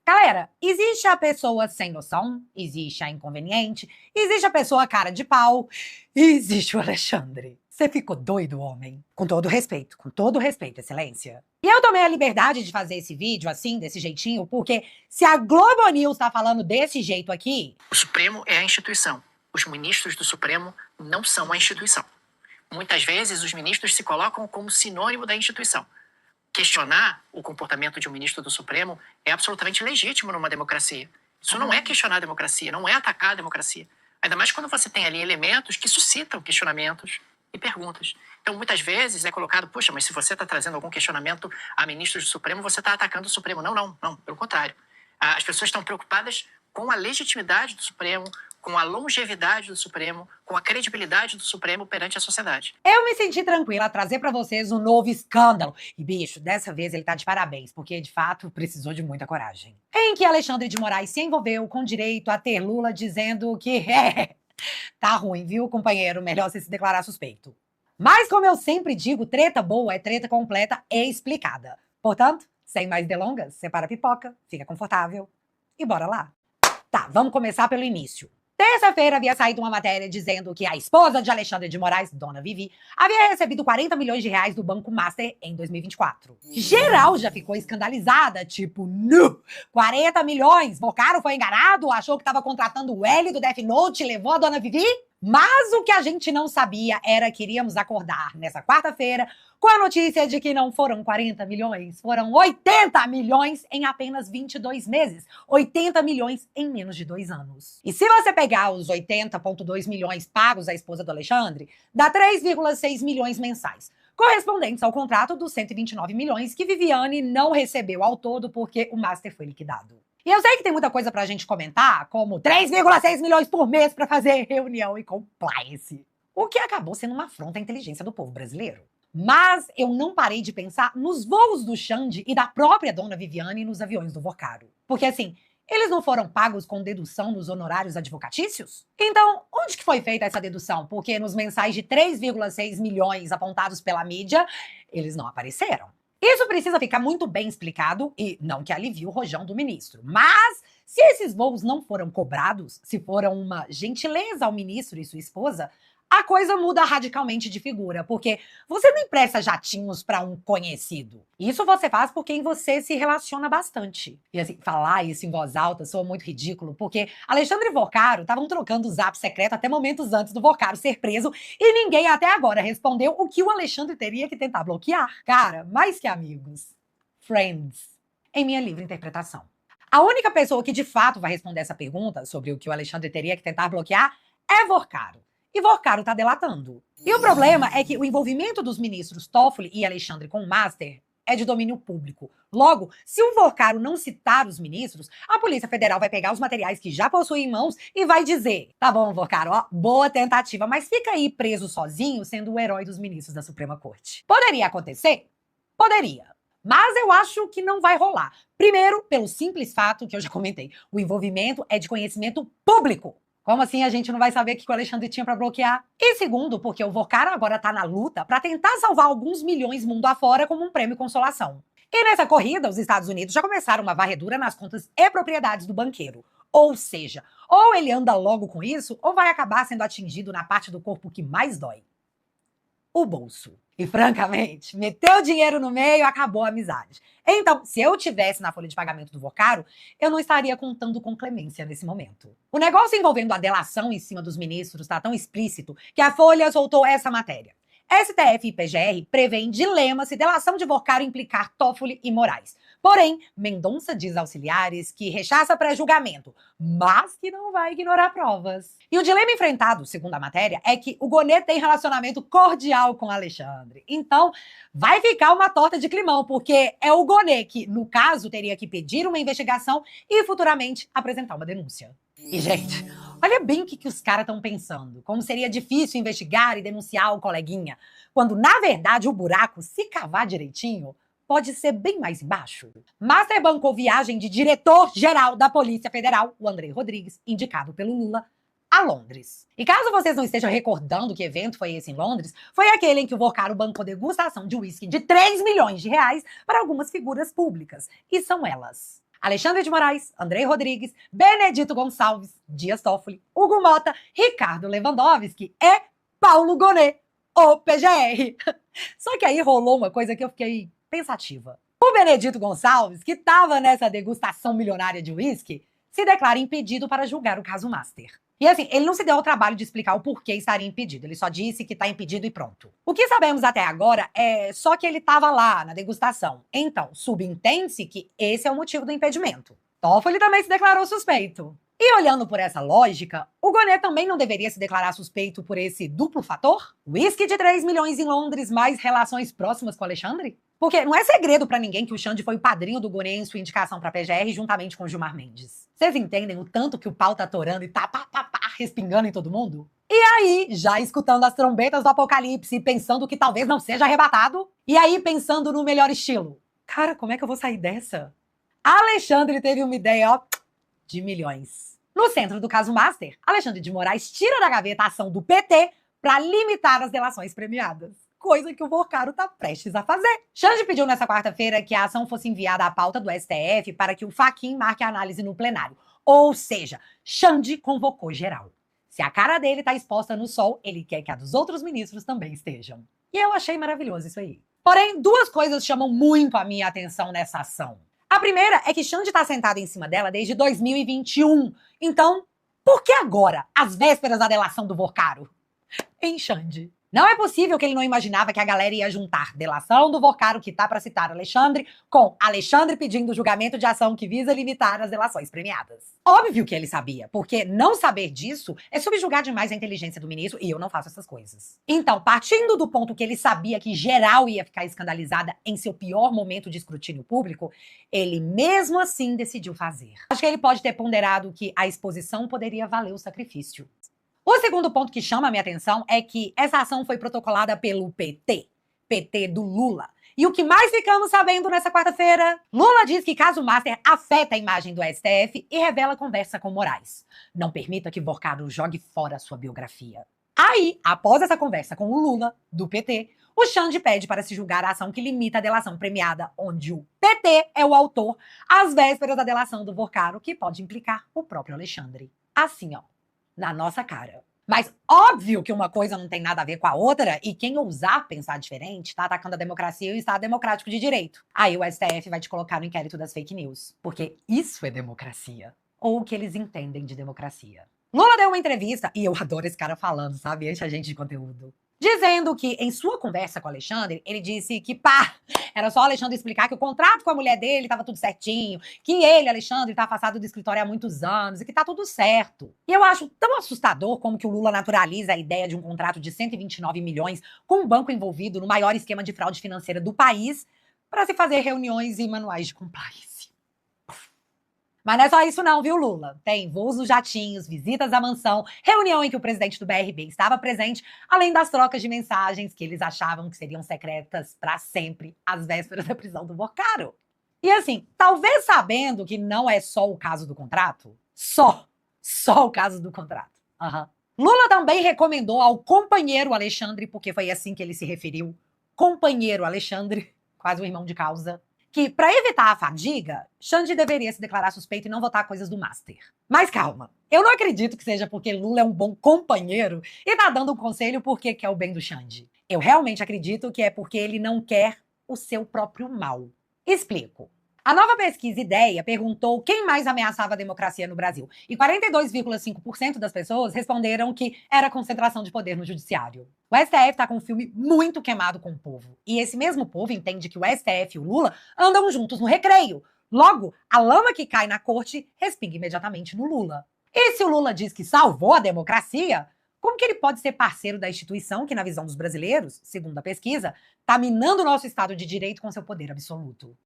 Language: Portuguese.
Galera, existe a pessoa sem noção, existe a inconveniente, existe a pessoa cara de pau, e existe o Alexandre. Você ficou doido, homem? Com todo respeito, excelência. E eu tomei a liberdade de fazer esse vídeo assim, desse jeitinho, porque se a Globo News tá falando desse jeito aqui... O Supremo é a instituição. Os ministros do Supremo não são a instituição. Muitas vezes os ministros se colocam como sinônimo da instituição. Questionar o comportamento de um ministro do Supremo é absolutamente legítimo numa democracia. Isso não é questionar a democracia, não é atacar a democracia. Ainda mais quando você tem ali elementos que suscitam questionamentos e perguntas. Então, muitas vezes é colocado, puxa, mas se você está trazendo algum questionamento a ministros do Supremo, você está atacando o Supremo. Não, pelo contrário. As pessoas estão preocupadas com a legitimidade do Supremo, com a longevidade do Supremo, com a credibilidade do Supremo perante a sociedade. Eu me senti tranquila a trazer pra vocês um novo escândalo. E, bicho, dessa vez ele tá de parabéns, porque, de fato, precisou de muita coragem. Em que Alexandre de Moraes se envolveu com direito a ter Lula dizendo que, tá ruim, viu, companheiro? Melhor você se declarar suspeito. Mas, como eu sempre digo, treta boa é treta completa e explicada. Portanto, sem mais delongas, separa a pipoca, fica confortável e bora lá. Tá, vamos começar pelo início. Terça-feira havia saído uma matéria dizendo que a esposa de Alexandre de Moraes, Dona Vivi, havia recebido 40 milhões de reais do Banco Master em 2024. Geral já ficou escandalizada, tipo, nu! 40 milhões! Vocaro foi enganado? Achou que estava contratando o L do Death Note e levou a Dona Vivi? Mas o que a gente não sabia era que iríamos acordar nessa quarta-feira com a notícia de que não foram 40 milhões, foram 80 milhões em apenas 22 meses. 80 milhões em menos de 2 anos. E se você pegar os 80,2 milhões pagos à esposa do Alexandre, dá 3,6 milhões mensais, correspondentes ao contrato dos 129 milhões que Viviane não recebeu ao todo porque o Master foi liquidado. E eu sei que tem muita coisa pra gente comentar, como 3,6 milhões por mês pra fazer reunião e compliance. O que acabou sendo uma afronta à inteligência do povo brasileiro. Mas eu não parei de pensar nos voos do Xande e da própria Dona Viviane nos aviões do Vocaro. Porque assim, eles não foram pagos com dedução nos honorários advocatícios? Então, onde que foi feita essa dedução? Porque nos mensais de 3,6 milhões apontados pela mídia, eles não apareceram. Isso precisa ficar muito bem explicado e não que alivie o rojão do ministro. Mas, se esses voos não foram cobrados, se foram uma gentileza ao ministro e sua esposa, a coisa muda radicalmente de figura, porque você não empresta jatinhos para um conhecido. Isso você faz por quem você se relaciona bastante. E assim, falar isso em voz alta soa muito ridículo, porque Alexandre e Vocaro estavam trocando o zap secreto até momentos antes do Vocaro ser preso e ninguém até agora respondeu o que o Alexandre teria que tentar bloquear. Cara, mais que amigos. Friends. Em minha livre interpretação. A única pessoa que de fato vai responder essa pergunta sobre o que o Alexandre teria que tentar bloquear é Vocaro. E Vocaro tá delatando. E o problema é que o envolvimento dos ministros Toffoli e Alexandre com o Master é de domínio público. Logo, se o Vocaro não citar os ministros, a Polícia Federal vai pegar os materiais que já possui em mãos e vai dizer: tá bom, Vocaro, ó, boa tentativa, mas fica aí preso sozinho sendo o herói dos ministros da Suprema Corte. Poderia acontecer? Poderia. Mas eu acho que não vai rolar. Primeiro, pelo simples fato que eu já comentei, o envolvimento é de conhecimento público. Como assim a gente não vai saber o que o Alexandre tinha pra bloquear? E segundo, porque o Vocaro agora tá na luta pra tentar salvar alguns milhões mundo afora como um prêmio consolação. E nessa corrida, os Estados Unidos já começaram uma varredura nas contas e propriedades do banqueiro. Ou seja, ou ele anda logo com isso, ou vai acabar sendo atingido na parte do corpo que mais dói. O bolso. E francamente, meteu dinheiro no meio, acabou a amizade. Então, se eu tivesse na folha de pagamento do Vocaro, eu não estaria contando com clemência nesse momento. O negócio envolvendo a delação em cima dos ministros está tão explícito que a Folha soltou essa matéria. STF e PGR prevêem dilema se delação de Vocaro implicar Toffoli e Moraes. Porém, Mendonça diz auxiliares que rechaça pré-julgamento, mas que não vai ignorar provas. E o dilema enfrentado, segundo a matéria, é que o Gonê tem relacionamento cordial com Alexandre. Então, vai ficar uma torta de climão, porque é o Gonê que, no caso, teria que pedir uma investigação e futuramente apresentar uma denúncia. E, gente, olha bem o que os caras estão pensando. Como seria difícil investigar e denunciar o coleguinha, quando, na verdade, o buraco, se cavar direitinho, pode ser bem mais embaixo. Master bancou viagem de diretor-geral da Polícia Federal, o André Rodrigues, indicado pelo Lula, a Londres. E caso vocês não estejam recordando que evento foi esse em Londres, foi aquele em que o Vocaro bancou degustação de uísque de 3 milhões de reais para algumas figuras públicas. E são elas: Alexandre de Moraes, Andrei Rodrigues, Benedito Gonçalves, Dias Toffoli, Hugo Mota, Ricardo Lewandowski e Paulo Gonet, o PGR. Só que aí rolou uma coisa que eu fiquei pensativa. O Benedito Gonçalves, que estava nessa degustação milionária de uísque, se declara impedido para julgar o caso Master. E assim, ele não se deu ao trabalho de explicar o porquê estaria impedido, ele só disse que está impedido e pronto. O que sabemos até agora é só que ele estava lá, na degustação. Então, subentende-se que esse é o motivo do impedimento. Toffoli também se declarou suspeito. E olhando por essa lógica, o Gonet também não deveria se declarar suspeito por esse duplo fator? Whisky de 3 milhões em Londres, mais relações próximas com Alexandre? Porque não é segredo pra ninguém que o Xande foi o padrinho do Gonet em sua indicação pra PGR juntamente com Gilmar Mendes. Vocês entendem o tanto que o pau tá torando e tá respingando em todo mundo? E aí, já escutando as trombetas do apocalipse e pensando que talvez não seja arrebatado? E aí pensando no melhor estilo? Cara, como é que eu vou sair dessa? Alexandre teve uma ideia, ó, de milhões. No centro do caso Master, Alexandre de Moraes tira da gaveta a ação do PT pra limitar as delações premiadas. Coisa que o Vorcaro tá prestes a fazer. Xande pediu nessa quarta-feira que a ação fosse enviada à pauta do STF para que o Fachin marque a análise no plenário. Ou seja, Xande convocou geral. Se a cara dele tá exposta no sol, ele quer que a dos outros ministros também estejam. E eu achei maravilhoso isso aí. Porém, duas coisas chamam muito a minha atenção nessa ação. A primeira é que Xande tá sentado em cima dela desde 2021. Então, por que agora, às vésperas da delação do Vorcaro? Hein, Xande? Não é possível que ele não imaginava que a galera ia juntar delação do Vorcaro, que tá pra citar Alexandre, com Alexandre pedindo julgamento de ação que visa limitar as delações premiadas. Óbvio que ele sabia, porque não saber disso é subjugar demais a inteligência do ministro e eu não faço essas coisas. Então, partindo do ponto que ele sabia que geral ia ficar escandalizada em seu pior momento de escrutínio público, ele mesmo assim decidiu fazer. Acho que ele pode ter ponderado que a exposição poderia valer o sacrifício. O segundo ponto que chama a minha atenção é que essa ação foi protocolada pelo PT do Lula. E o que mais ficamos sabendo nessa quarta-feira? Lula diz que caso Master afeta a imagem do STF e revela conversa com Moraes. Não permita que Vorcaro jogue fora sua biografia. Aí, após essa conversa com o Lula, do PT, o Xande pede para se julgar a ação que limita a delação premiada, onde o PT é o autor, às vésperas da delação do Vorcaro, que pode implicar o próprio Alexandre. Assim, ó. Na nossa cara. Mas óbvio que uma coisa não tem nada a ver com a outra e quem ousar pensar diferente tá atacando a democracia e o Estado democrático de direito. Aí o STF vai te colocar no inquérito das fake news. Porque isso é democracia. Ou o que eles entendem de democracia. Lula deu uma entrevista, e eu adoro esse cara falando, sabe? Enche a gente de conteúdo. Dizendo que, em sua conversa com o Alexandre, ele disse que, era só o Alexandre explicar que o contrato com a mulher dele estava tudo certinho, que ele, Alexandre, está afastado do escritório há muitos anos e que tá tudo certo. E eu acho tão assustador como que o Lula naturaliza a ideia de um contrato de 129 milhões com um banco envolvido no maior esquema de fraude financeira do país para se fazer reuniões e manuais de compliance. Mas não é só isso não, viu, Lula? Tem voos nos jatinhos, visitas à mansão, reunião em que o presidente do BRB estava presente, além das trocas de mensagens que eles achavam que seriam secretas para sempre, às vésperas da prisão do Vorcaro. E assim, talvez sabendo que não é só o caso do contrato, só o caso do contrato. Lula também recomendou ao companheiro Alexandre, porque foi assim que ele se referiu, companheiro Alexandre, quase o irmão de causa, que, para evitar a fadiga, Xande deveria se declarar suspeito e não votar coisas do Master. Mas calma, eu não acredito que seja porque Lula é um bom companheiro e tá dando um conselho porque quer o bem do Xande. Eu realmente acredito que é porque ele não quer o seu próprio mal. Explico. A nova pesquisa Ideia perguntou quem mais ameaçava a democracia no Brasil. E 42,5% das pessoas responderam que era a concentração de poder no judiciário. O STF tá com um filme muito queimado com o povo. E esse mesmo povo entende que o STF e o Lula andam juntos no recreio. Logo, a lama que cai na corte respinga imediatamente no Lula. E se o Lula diz que salvou a democracia, como que ele pode ser parceiro da instituição que, na visão dos brasileiros, segundo a pesquisa, tá minando o nosso Estado de Direito com seu poder absoluto?